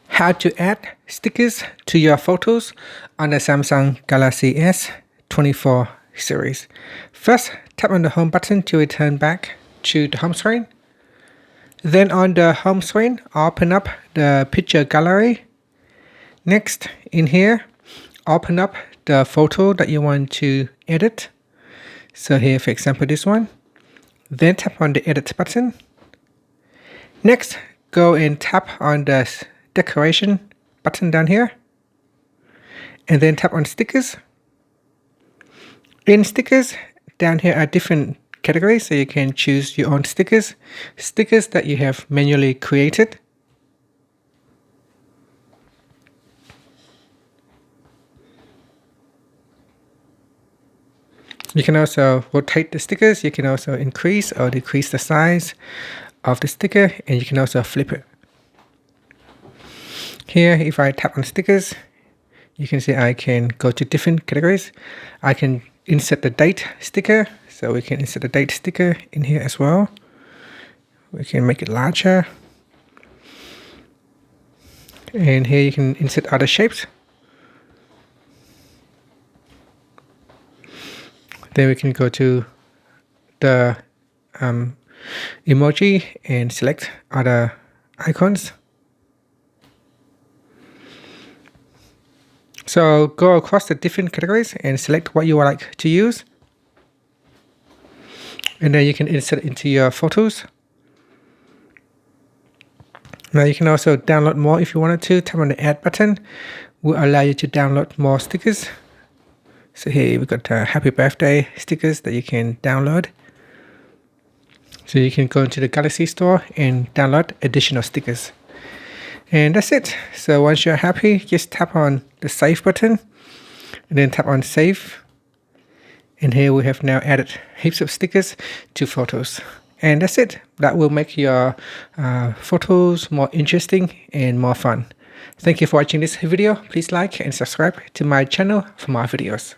How to add stickers to your photos on the Samsung Galaxy S24 series. First, tap on the home button to return back to the home screen. Then on the home screen, open up the picture gallery. Next, in here, open up the photo that you want to edit. So here, for example, this one. Then tap on the edit button. Next, go and tap on the decoration button down here. And then tap on stickers. In stickers, down here are different categories, so you can choose your own stickers. Stickers that you have manually created. You can also rotate the stickers. You can also increase or decrease the size of the sticker, and you can also flip it. Here, if I tap on stickers, you can see I can go to different categories. I can insert the date sticker, so we can insert the date sticker in here as well. We can make it larger. And here you can insert other shapes. Then we can go to the emoji and select other icons. So go across the different categories and select what you would like to use. And then you can insert it into your photos. Now you can also download more if you wanted to. Tap on the add button, will allow you to download more stickers. So here we've got happy birthday stickers that you can download. So you can go into the Galaxy store and download additional stickers. And that's it. So once you're happy, just tap on the save button and then tap on save. And here we have now added heaps of stickers to photos. And that's it. That will make your photos more interesting and more fun. Thank you for watching this video. Please like and subscribe to my channel for more videos.